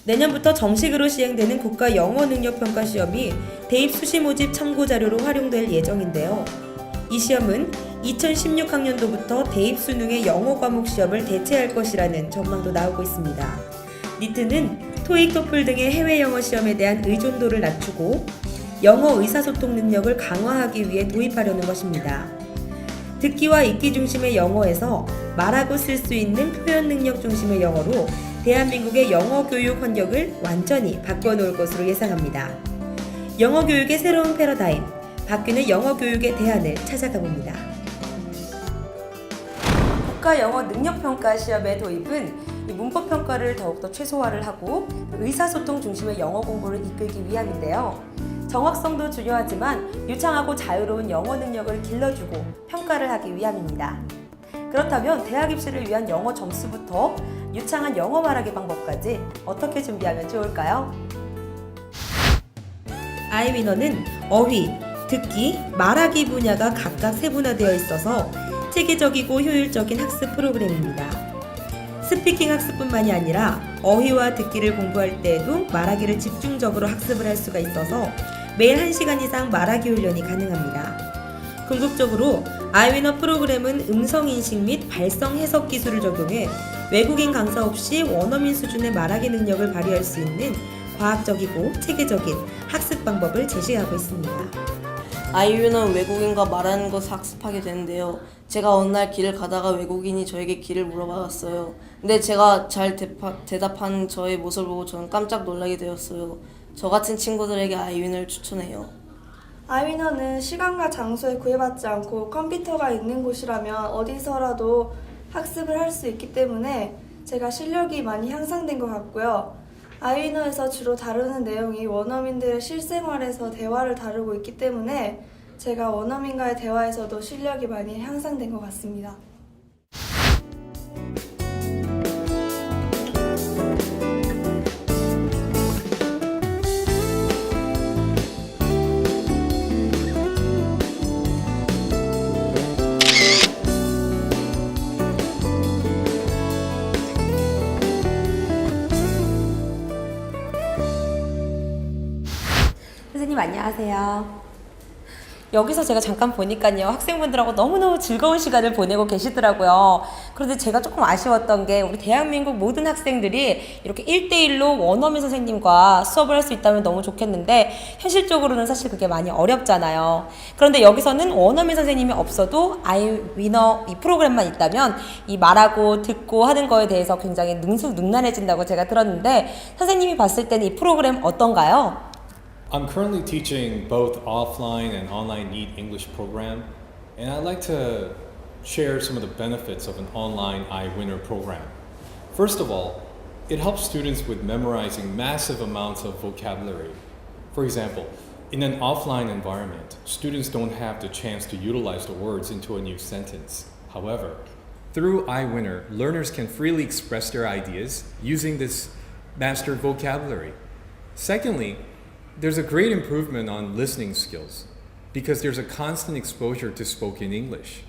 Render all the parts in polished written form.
내년부터 정식으로 시행되는 국가 영어 능력 평가 시험이 대입 수시 모집 참고 자료로 활용될 예정인데요. 이 시험은 2016학년도부터 대입 수능의 영어 과목 시험을 대체할 것이라는 전망도 나오고 있습니다. 니트는 토익, 토플 등의 해외 영어 시험에 대한 의존도를 낮추고 영어 의사소통 능력을 강화하기 위해 도입하려는 것입니다. 듣기와 읽기 중심의 영어에서 말하고 쓸 수 있는 표현 능력 중심의 영어로 대한민국의 영어 교육 환경을 완전히 바꿔놓을 것으로 예상합니다. 영어 교육의 새로운 패러다임, 바뀌는 영어 교육의 대안을 찾아가 봅니다. 국가 영어 능력 평가 시험의 도입은 문법 평가를 더욱더 최소화를 하고 의사소통 중심의 영어 공부를 이끌기 위함인데요. 정확성도 중요하지만 유창하고 자유로운 영어 능력을 길러주고 평가를 하기 위함입니다. 그렇다면 대학 입시를 위한 영어 점수부터 유창한 영어 말하기 방법까지 어떻게 준비하면 좋을까요? 아이위너는 어휘, 듣기, 말하기 분야가 각각 세분화되어 있어서 체계적이고 효율적인 학습 프로그램입니다. 스피킹 학습뿐만이 아니라 어휘와 듣기를 공부할 때에도 말하기를 집중적으로 학습을 할 수가 있어서 매일 1시간 이상 말하기 훈련이 가능합니다. 궁극적으로 아이위너 프로그램은 음성인식 및 발성 해석 기술을 적용해 외국인 강사 없이 원어민 수준의 말하기 능력을 발휘할 수 있는 과학적이고 체계적인 학습 방법을 제시하고 있습니다. 아이유는 외국인과 말하는 것을 학습하게 되는데요. 제가 어느 날 길을 가다가 외국인이 저에게 길을 물어봤어요. 근데 제가 잘 대답하는 저의 모습을 보고 저는 깜짝 놀라게 되었어요. 저 같은 친구들에게 아이윈을 추천해요. 아이위너는 시간과 장소에 구애받지 않고 컴퓨터가 있는 곳이라면 어디서라도 학습을 할 수 있기 때문에 제가 실력이 많이 향상된 것 같고요. 아이위너에서 주로 다루는 내용이 원어민들의 실생활에서 대화를 다루고 있기 때문에 제가 원어민과의 대화에서도 실력이 많이 향상된 것 같습니다. 선생님 안녕하세요. 여기서 제가 잠깐 보니까요, 학생분들하고 너무너무 즐거운 시간을 보내고 계시더라고요. 그런데 제가 조금 아쉬웠던 게 우리 대한민국 모든 학생들이 이렇게 1대1로 원어민 선생님과 수업을 할 수 있다면 너무 좋겠는데 현실적으로는 사실 그게 많이 어렵잖아요. 그런데 여기서는 원어민 선생님이 없어도 아이위너 이 프로그램만 있다면 이 말하고 듣고 하는 거에 대해서 굉장히 능숙능란해진다고 제가 들었는데 선생님이 봤을 때는 이 프로그램 어떤가요? I'm currently teaching both offline and online NEET English program, and I'd like to share some of the benefits of an online iWinner program. First of all, it helps students with memorizing massive amounts of vocabulary. For example, in an offline environment, students don't have the chance to utilize the words into a new sentence. However, through iWinner, learners can freely express their ideas using this mastered vocabulary. Secondly, there's a great improvement on listening skills because there's a constant exposure to spoken English.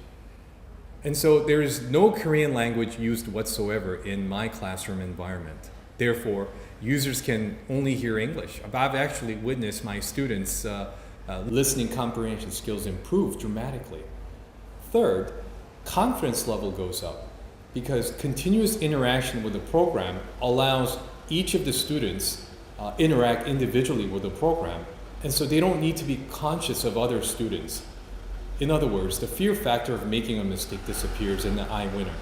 And so there is no Korean language used whatsoever in my classroom environment. Therefore, users can only hear English. I've actually witnessed my students' listening comprehension skills improve dramatically. Third, confidence level goes up because continuous interaction with the program allows each of the students interact individually with the program, and so they don't need to be conscious of other students. In other words, the fear factor of making a mistake disappears in the iWinner.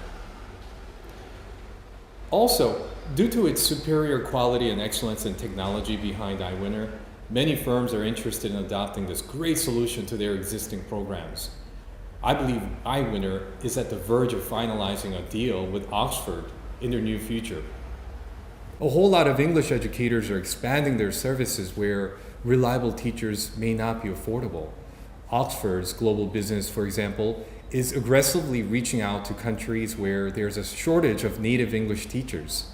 Also, due to its superior quality and excellence in technology behind iWinner, many firms are interested in adopting this great solution to their existing programs. I believe iWinner is at the verge of finalizing a deal with Oxford in their near future. A whole lot of English educators are expanding their services where reliable teachers may not be affordable. Oxford's global business, for example, is aggressively reaching out to countries where there's a shortage of native English teachers.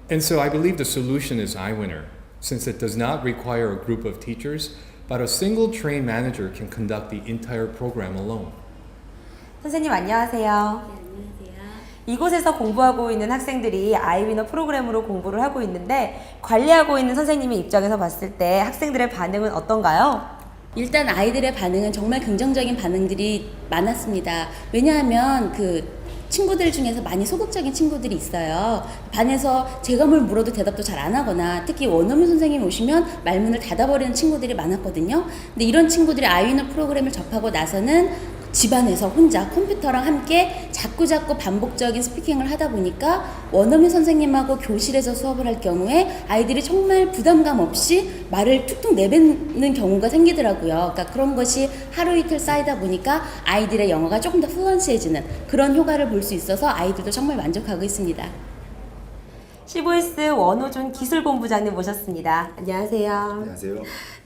And so I believe the solution is iWinner, since it does not require a group of teachers, but a single trained manager can conduct the entire program alone. 선생님 안녕하세요. 네, 안녕하세요. 이곳에서 공부하고 있는 학생들이 아이위너 프로그램으로 공부를 하고 있는데 관리하고 있는 선생님의 입장에서 봤을 때 학생들의 반응은 어떤가요? 일단 아이들의 반응은 정말 긍정적인 반응들이 많았습니다. 왜냐하면 친구들 중에서 많이 소극적인 친구들이 있어요. 반에서 제가 뭘 물어도 대답도 잘 안 하거나 특히 원어민 선생님 오시면 말문을 닫아버리는 친구들이 많았거든요. 근데 이런 친구들이 아이위너 프로그램을 접하고 나서는 집안에서 혼자 컴퓨터랑 함께 자꾸자꾸 반복적인 스피킹을 하다 보니까 원어민 선생님하고 교실에서 수업을 할 경우에 아이들이 정말 부담감 없이 말을 툭툭 내뱉는 경우가 생기더라고요. 그러니까 그런 것이 하루 이틀 쌓이다 보니까 아이들의 영어가 조금 더 플루언시해지는 그런 효과를 볼 수 있어서 아이들도 정말 만족하고 있습니다. 시보이스 원호준 기술본부장님 모셨습니다. 안녕하세요. 안녕하세요.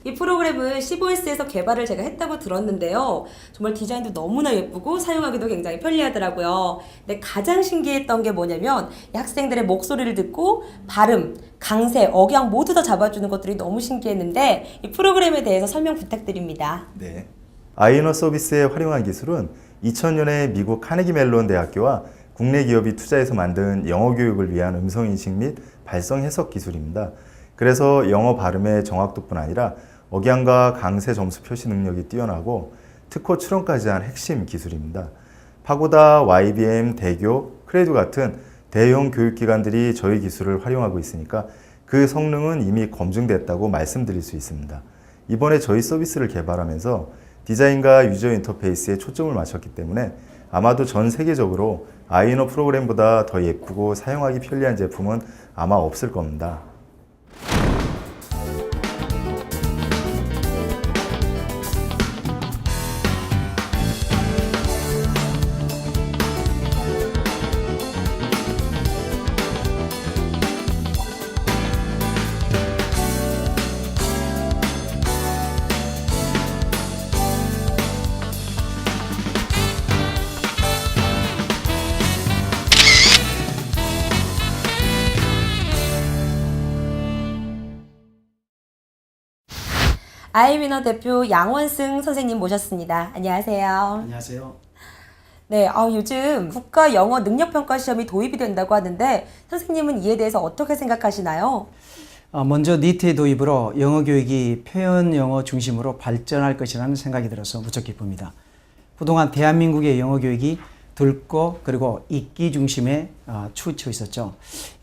이 프로그램은 시보이스에서 개발을 제가 했다고 들었는데요. 정말 디자인도 너무나 예쁘고 사용하기도 굉장히 편리하더라고요. 근데 가장 신기했던 게 뭐냐면 이 학생들의 목소리를 듣고 발음, 강세, 억양 모두 다 잡아주는 것들이 너무 신기했는데 이 프로그램에 대해서 설명 부탁드립니다. 네. 아이위너 서비스에 활용한 기술은 2000년에 미국 카네기 멜론 대학교와 국내 기업이 투자해서 만든 영어 교육을 위한 음성인식 및 발성 해석 기술입니다. 그래서 영어 발음의 정확도뿐 아니라 억양과 강세 점수 표시 능력이 뛰어나고 특허 출원까지 한 핵심 기술입니다. 파고다, YBM, 대교, 크레두 같은 대형 교육기관들이 저희 기술을 활용하고 있으니까 그 성능은 이미 검증됐다고 말씀드릴 수 있습니다. 이번에 저희 서비스를 개발하면서 디자인과 유저 인터페이스에 초점을 맞췄기 때문에 아마도 전 세계적으로 아이위너 프로그램보다 더 예쁘고 사용하기 편리한 제품은 아마 없을 겁니다. 아이위너 대표 양원승 선생님 모셨습니다. 안녕하세요. 안녕하세요. 네, 요즘 국가 영어 능력평가 시험이 도입이 된다고 하는데 선생님은 이에 대해서 어떻게 생각하시나요? 먼저 니트의 도입으로 영어 교육이 표현 영어 중심으로 발전할 것이라는 생각이 들어서 무척 기쁩니다. 그동안 대한민국의 영어 교육이 듣고 그리고 읽기 중심에 치우쳐 있었죠.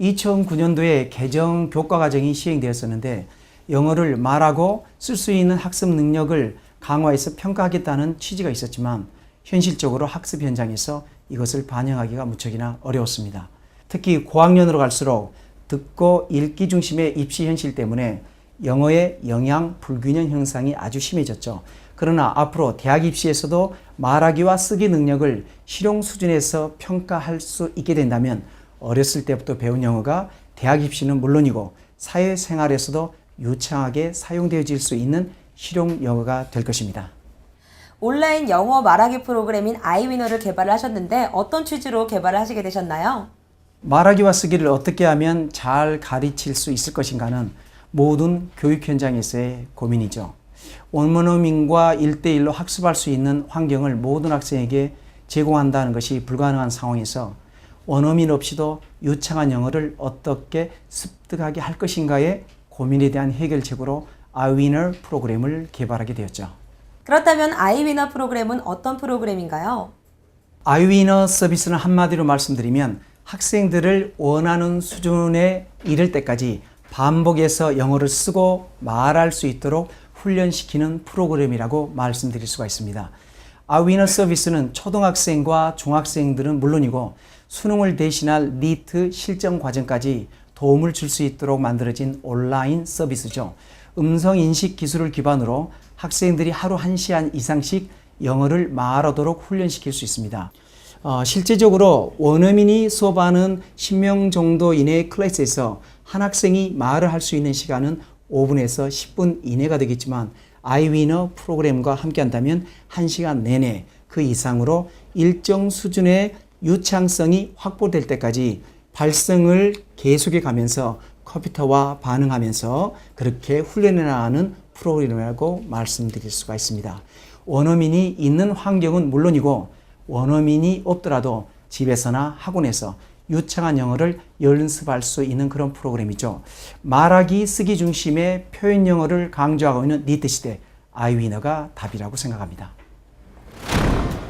2009년도에 개정 교과 과정이 시행되었었는데 영어를 말하고 쓸 수 있는 학습 능력을 강화해서 평가하겠다는 취지가 있었지만 현실적으로 학습 현장에서 이것을 반영하기가 무척이나 어려웠습니다. 특히 고학년으로 갈수록 듣고 읽기 중심의 입시 현실 때문에 영어의 영양 불균형 현상이 아주 심해졌죠. 그러나 앞으로 대학 입시에서도 말하기와 쓰기 능력을 실용 수준에서 평가할 수 있게 된다면 어렸을 때부터 배운 영어가 대학 입시는 물론이고 사회생활에서도 유창하게 사용되어질 수 있는 실용 영어가 될 것입니다. 온라인 영어 말하기 프로그램인 아이위너를 개발을 하셨는데 어떤 취지로 개발을 하시게 되셨나요? 말하기와 쓰기를 어떻게 하면 잘 가르칠 수 있을 것인가는 모든 교육 현장에서의 고민이죠. 원어민과 1대1로 학습할 수 있는 환경을 모든 학생에게 제공한다는 것이 불가능한 상황에서 원어민 없이도 유창한 영어를 어떻게 습득하게 할 것인가에 고민에 대한 해결책으로 아이위너 프로그램을 개발하게 되었죠. 그렇다면 아이위너 프로그램은 어떤 프로그램인가요? 아이위너 서비스는 한마디로 말씀드리면 학생들을 원하는 수준에 이를 때까지 반복해서 영어를 쓰고 말할 수 있도록 훈련시키는 프로그램이라고 말씀드릴 수가 있습니다. 아이위너 서비스는 초등학생과 중학생들은 물론이고 수능을 대신할 니트 실전 과정까지 도움을 줄 수 있도록 만들어진 온라인 서비스죠. 음성 인식 기술을 기반으로 학생들이 하루 1시간 이상씩 영어를 말하도록 훈련시킬 수 있습니다. 실제적으로 원어민이 수업하는 10명 정도 이내의 클래스에서 한 학생이 말을 할 수 있는 시간은 5분에서 10분 이내가 되겠지만 아이위너 프로그램과 함께 한다면 1시간 내내 그 이상으로 일정 수준의 유창성이 확보될 때까지 발성을 계속해 가면서 컴퓨터와 반응하면서 그렇게 훈련해 나가는 프로그램이라고 말씀드릴 수가 있습니다. 원어민이 있는 환경은 물론이고 원어민이 없더라도 집에서나 학원에서 유창한 영어를 연습할 수 있는 그런 프로그램이죠. 말하기, 쓰기 중심의 표현 영어를 강조하고 있는 니트 시대, 아이위너가 답이라고 생각합니다.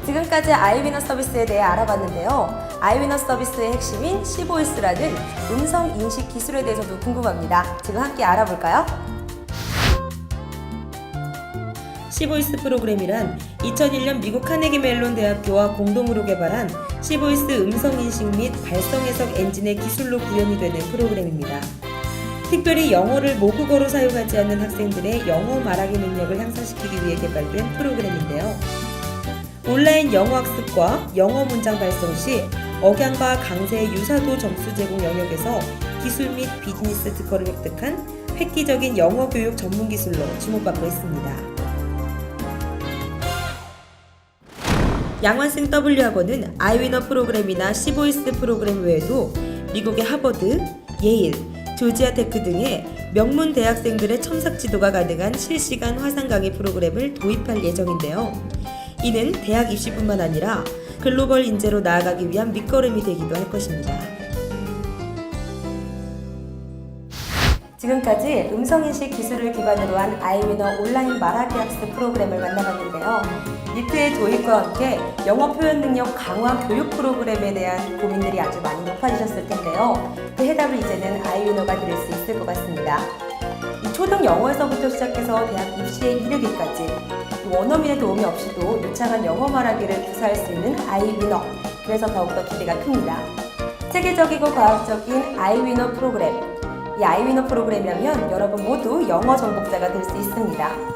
지금까지 아이위너 서비스에 대해 알아봤는데요. 아이위너 서비스의 핵심인 시보이스라는 음성 인식 기술에 대해서도 궁금합니다. 지금 함께 알아볼까요? 시보이스 프로그램이란 2001년 미국 카네기 멜론 대학교와 공동으로 개발한 시보이스 음성 인식 및 발성 해석 엔진의 기술로 구현이 되는 프로그램입니다. 특별히 영어를 모국어로 사용하지 않는 학생들의 영어 말하기 능력을 향상시키기 위해 개발된 프로그램인데요. 온라인 영어 학습과 영어 문장 발성 시 억양과 강세의 유사도 점수 제공 영역에서 기술 및 비즈니스 특허를 획득한 획기적인 영어 교육 전문 기술로 주목받고 있습니다. 양환승 W학원은 아이위너 프로그램이나 시보이스 프로그램 외에도 미국의 하버드, 예일, 조지아 테크 등의 명문 대학생들의 첨삭 지도가 가능한 실시간 화상 강의 프로그램을 도입할 예정인데요. 이는 대학 입시뿐만 아니라 글로벌 인재로 나아가기 위한 밑거름이 되기도 할 것입니다. 지금까지 음성인식 기술을 기반으로 한 아이위너 온라인 말하기 학습 프로그램을 만나봤는데요. 니트의 도입과 함께 영어 표현 능력 강화 교육 프로그램에 대한 고민들이 아주 많이 높아지셨을 텐데요. 그 해답을 이제는 아이위너가 드릴 수 있을 것 같습니다. 이 초등 영어에서부터 시작해서 대학 입시에 이르기까지 원어민의 도움이 없이도 유창한 영어 말하기를 구사할 수 있는 아이위너. 그래서 더욱더 기대가 큽니다. 체계적이고 과학적인 아이위너 프로그램. 이 아이위너 프로그램이라면 여러분 모두 영어 정복자가 될 수 있습니다.